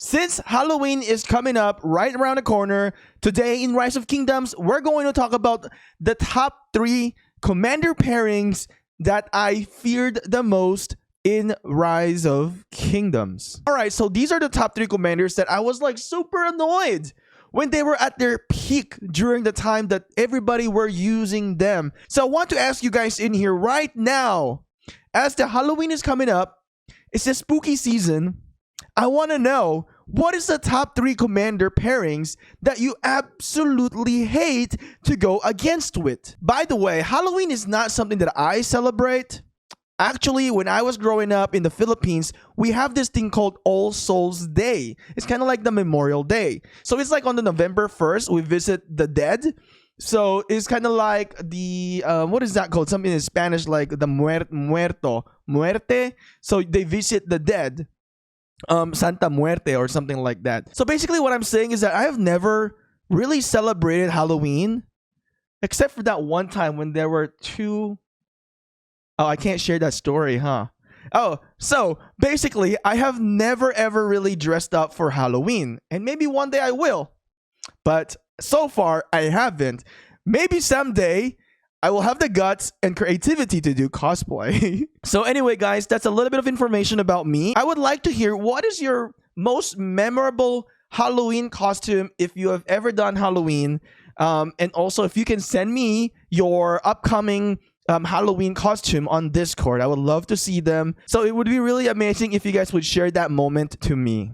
Since Halloween is coming up right around the corner, today in Rise of Kingdoms, we're going to talk about the top 3 commander pairings that I feared the most in Rise of Kingdoms. Alright, so these are the top 3 commanders that I was like super annoyed when they were at their peak during the time that everybody were using them. So I want to ask you guys in here right now, as the Halloween is coming up, it's the spooky season, I want to know, what is the top 3 commander pairings that you absolutely hate to go against with? By the way, Halloween is not something that I celebrate. Actually, when I was growing up in the Philippines, we have this thing called All Souls Day. It's kind of like the Memorial Day. So it's like on the November 1st, we visit the dead. So it's kind of like the, what is that called? Something in Spanish like the muerte. So they visit the dead. Santa Muerte or something like that. So basically what I'm saying is that I have never really celebrated Halloween except for that one time when there were 2... Oh, I can't share that story, huh? Oh, so basically I have never ever really dressed up for Halloween, and maybe one day I will, but so far I haven't. Maybe someday I will have the guts and creativity to do cosplay. So anyway, guys, that's a little bit of information about me. I would like to hear, what is your most memorable Halloween costume if you have ever done Halloween? And also, if you can send me your upcoming Halloween costume on Discord, I would love to see them. So it would be really amazing if you guys would share that moment to me.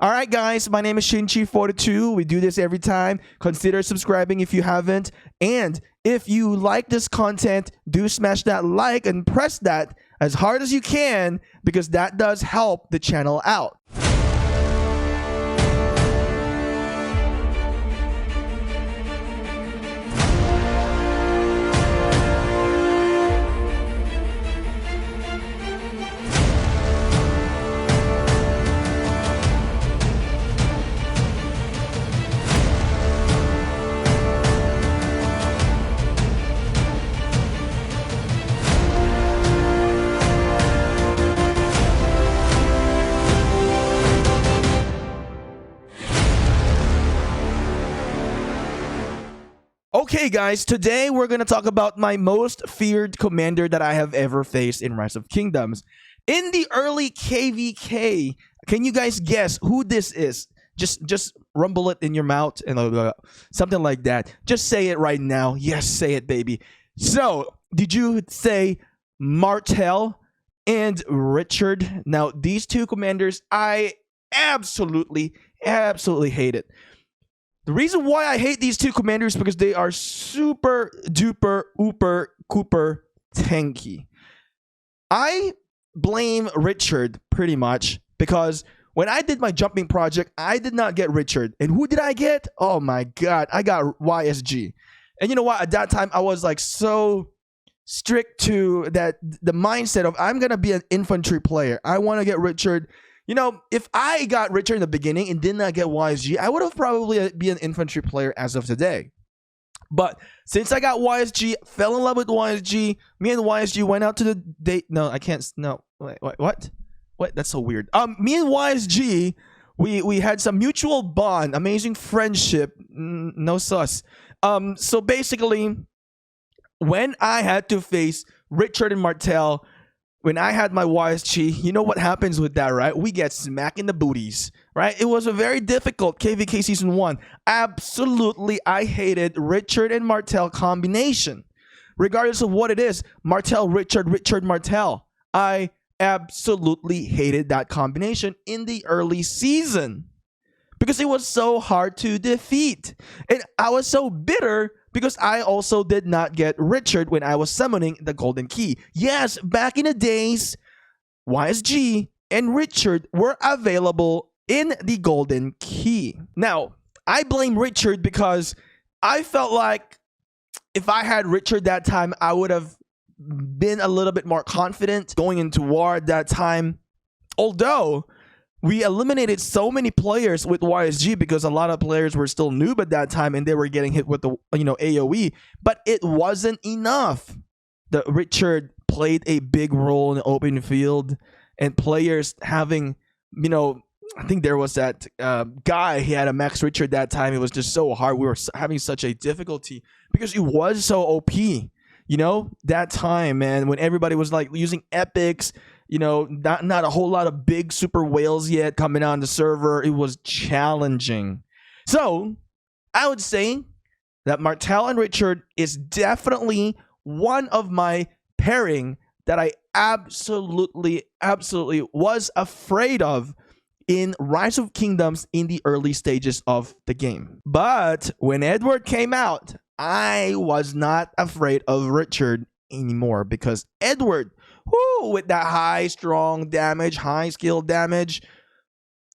Alright guys, my name is Shinchi42. We do this every time. Consider subscribing if you haven't. And if you like this content, do smash that like and press that as hard as you can, because that does help the channel out. Okay guys, today we're going to talk about my most feared commander that I have ever faced in Rise of Kingdoms. In the early KVK, can you guys guess who this is? Just rumble it in your mouth and something like that. Just say it right now. Yes, say it, baby. So, did you say Martel and Richard? Now, these 2 commanders, I absolutely hate it. The reason why I hate these 2 commanders is because they are super duper ooper cooper tanky. I blame Richard pretty much because when I did my jumping project, I did not get Richard. And who did I get? Oh my god, I got YSG. And you know what? At that time, I was like so strict to that, the mindset of I'm going to be an infantry player. I want to get Richard. You know, if I got Richard in the beginning and did not get YSG, I would have probably been an infantry player as of today. But since I got YSG, fell in love with YSG, me and YSG went out to the date. No, I can't. No, wait, what? What? That's so weird. Me and YSG, we had some mutual bond, amazing friendship. No sus. So basically, when I had to face Richard and Martel, when I had my YSG, you know what happens with that, right? We get smacked in the booties, right? It was a very difficult KVK Season 1. Absolutely, I hated Richard and Martel combination. Regardless of what it is, Martel, Richard, Richard, Martel. I absolutely hated that combination in the early season because it was so hard to defeat. And I was so bitter because I also did not get Richard when I was summoning the Golden Key. Yes, back in the days, YSG and Richard were available in the Golden Key. Now, I blame Richard because I felt like if I had Richard that time, I would have been a little bit more confident going into war at that time. Although we eliminated so many players with YSG because a lot of players were still noob at that time and they were getting hit with the AoE, but it wasn't enough. The Richard played a big role in the open field and players having I think there was that guy. He had a Max Richard that time. It was just so hard. We were having such a difficulty because it was so OP. That time, man, when everybody was like using epics. Not a whole lot of big super whales yet coming on the server. It was challenging. So I would say that Martel and Richard is definitely one of my pairing that I absolutely was afraid of in Rise of Kingdoms in the early stages of the game. But when Edward came out, I was not afraid of Richard anymore because Edward, with that high strong damage, high skill damage,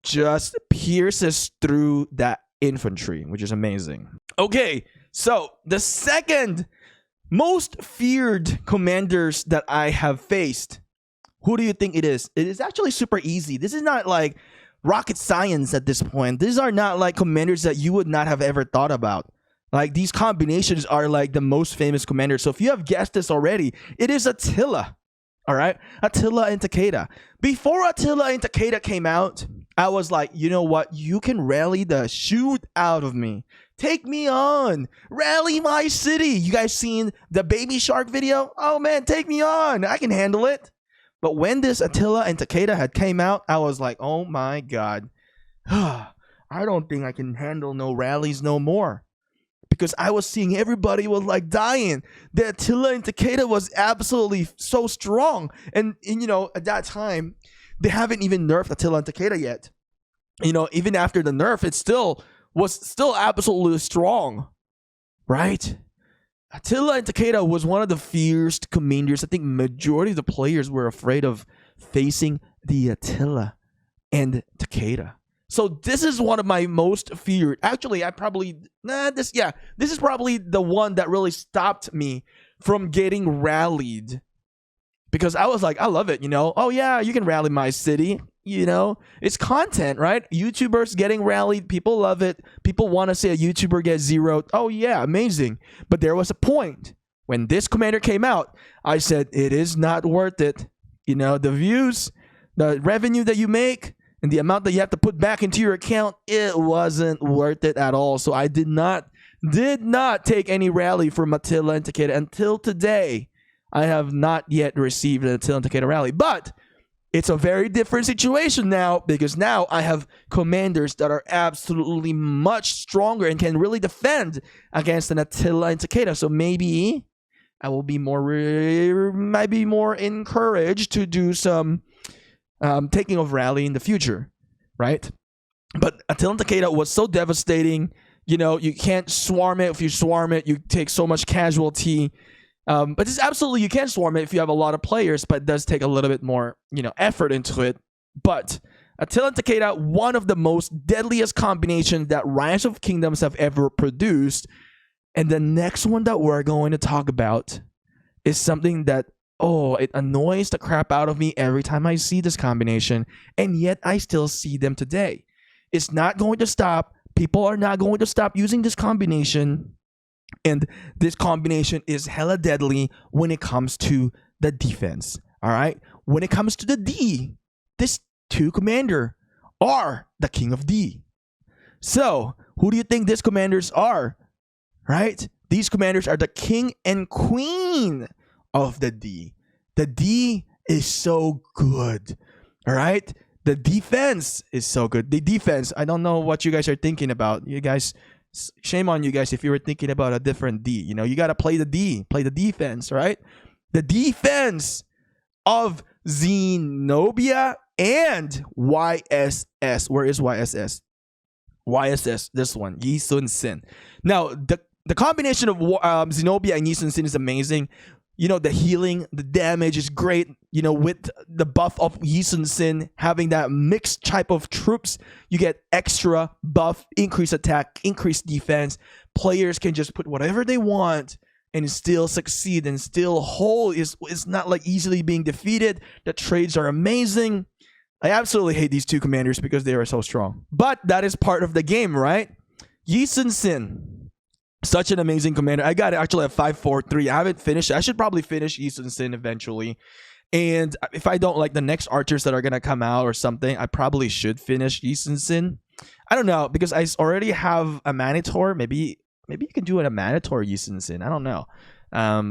just pierces through that infantry, which is amazing. Okay, so the second most feared commanders that I have faced, who do you think it is? It is actually super easy. This is not like rocket science at this point. These are not like commanders that you would not have ever thought about. Like, these combinations are like the most famous commanders. So if you have guessed this already, it is Attila. All right, Attila and Takeda. Before Attila and Takeda came out, I was like, you know what? You can rally the shoot out of me. Take me on. Rally my city. You guys seen the Baby Shark video? Oh man, take me on. I can handle it. But when this Attila and Takeda had came out, I was like, oh my god. I don't think I can handle no rallies no more. Because I was seeing everybody was like dying. The Attila and Takeda was absolutely so strong. And at that time, they haven't even nerfed Attila and Takeda yet. Even after the nerf, it was still absolutely strong. Right? Attila and Takeda was one of the fierce commanders. I think majority of the players were afraid of facing the Attila and Takeda. So this is one of my most feared. Actually, this is probably the one that really stopped me from getting rallied. Because I was like, I love it, Oh yeah, you can rally my city. It's content, right? YouTubers getting rallied. People love it. People want to see a YouTuber get zeroed. Oh yeah, amazing. But there was a point when this commander came out. I said, it is not worth it. The views, the revenue that you make, and the amount that you have to put back into your account, it wasn't worth it at all. So I did not take any rally from Attila and Takeda until today. I have not yet received an Attila and Takeda rally. But it's a very different situation now, because now I have commanders that are absolutely much stronger and can really defend against an Attila and Takeda. So maybe I will be might be more encouraged to do some taking of rally in the future, right? But Attila and Takeda was so devastating. You can't swarm it. If you swarm it, you take so much casualty. But it's absolutely, you can swarm it if you have a lot of players, but it does take a little bit more, effort into it. But Attila and Takeda, one of the most deadliest combinations that Rise of Kingdoms have ever produced. And the next one that we're going to talk about is something that, it annoys the crap out of me every time I see this combination, and yet I still see them today. It's not going to stop. People are not going to stop using this combination, and this combination is hella deadly when it comes to the defense. All right? When it comes to the D, this two commander are the king of D. So, who do you think these commanders are? Right? These commanders are the king and queen of the D. The D is so good. All right? The defense is so good. The defense, I don't know what you guys are thinking about. You guys, shame on you guys if you were thinking about a different D. You got to play the D, play the defense, right? The defense of Zenobia and YSS. Where is YSS? YSS, this one, Yi Sun Sin. Now, the combination of Zenobia and Yi Sun Sin is amazing. The healing, the damage is great. With the buff of Yi Sun Sin, having that mixed type of troops, you get extra buff, increased attack, increased defense. Players can just put whatever they want and still succeed and still hold. It's not like easily being defeated. The trades are amazing. I absolutely hate these two commanders because they are so strong. But that is part of the game, right? Yi Sun Sin. Such an amazing commander. I got it actually at 543. I haven't finished. I should probably finish Yi Sun Sin eventually. And if I don't like the next archers that are gonna come out or something, I probably should finish Yisensin. I don't know, because I already have a Manitor. Maybe you can do a Manitor Yisensin. I don't know. I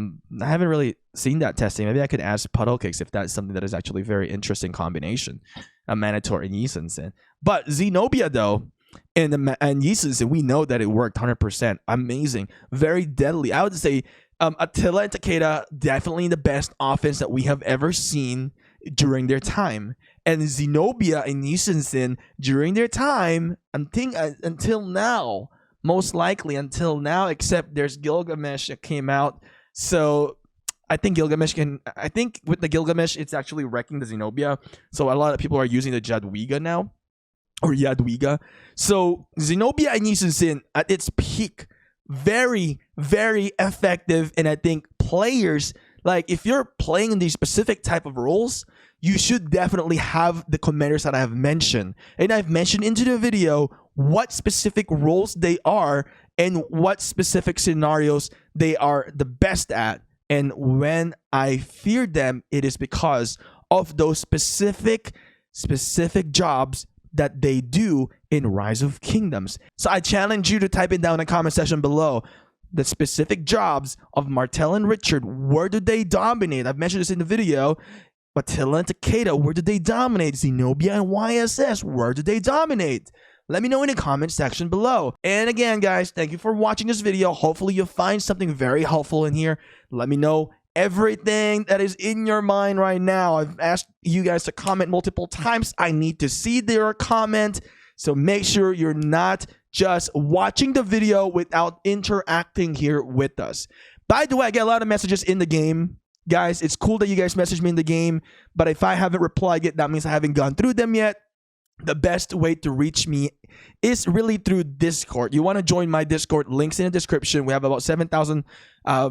haven't really seen that testing. Maybe I could ask Puddle Kicks if that's something that is actually a very interesting combination, a Manitor and Yisensin. But Zenobia though, and Yisensin, we know that it worked 100%. Amazing, very deadly. I would say Attila and Takeda, definitely the best offense that we have ever seen during their time. And Zenobia and Yisensin during their time, until now, most likely until now, except there's Gilgamesh that came out. So I think with the Gilgamesh, it's actually wrecking the Zenobia. So a lot of people are using the Jadwiga now, or Yadwiga. So Zenobia and Yisensin at its peak, very, very effective. And I think players, like if you're playing in these specific type of roles, you should definitely have the commanders that I have mentioned. And I've mentioned into the video what specific roles they are and what specific scenarios they are the best at. And when I fear them, it is because of those specific jobs that they do in Rise of Kingdoms. So I challenge you to type it down in the comment section below. The specific jobs of Martel and Richard, where do they dominate? I've mentioned this in the video. Attila and Takeda, where did they dominate? Zenobia and YSS, where did they dominate? Let me know in the comment section below. And again, guys, thank you for watching this video. Hopefully you'll find something very helpful in here. Let me know everything that is in your mind right now. I've asked you guys to comment multiple times. I need to see their comment. So make sure you're not just watching the video without interacting here with us. By the way, I get a lot of messages in the game. Guys, it's cool that you guys message me in the game, but if I haven't replied yet, that means I haven't gone through them yet. The best way to reach me is really through Discord. You want to join my Discord, links in the description. We have about 7,000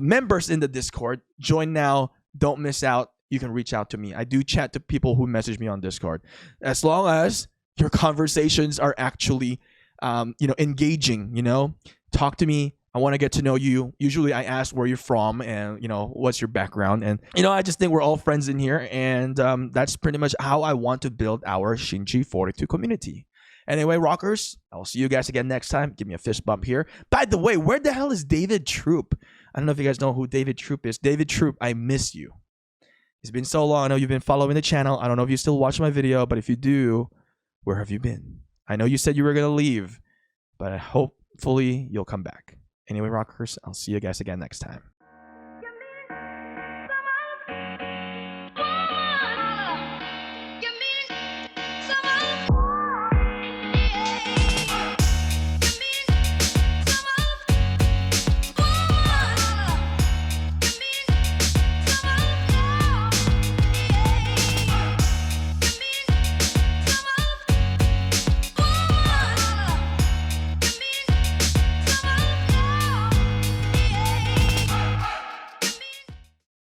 members in the Discord. Join now. Don't miss out. You can reach out to me. I do chat to people who message me on Discord. As long as your conversations are actually engaging, talk to me. I want to get to know you. Usually I ask where you're from and, what's your background. And, I just think we're all friends in here. And that's pretty much how I want to build our Shinji 42 community. Anyway, rockers, I'll see you guys again next time. Give me a fist bump here. By the way, where the hell is David Troop? I don't know if you guys know who David Troop is. David Troop, I miss you. It's been so long. I know you've been following the channel. I don't know if you still watch my video, but if you do, where have you been? I know you said you were going to leave, but hopefully you'll come back. Anyway, rockers, I'll see you guys again next time.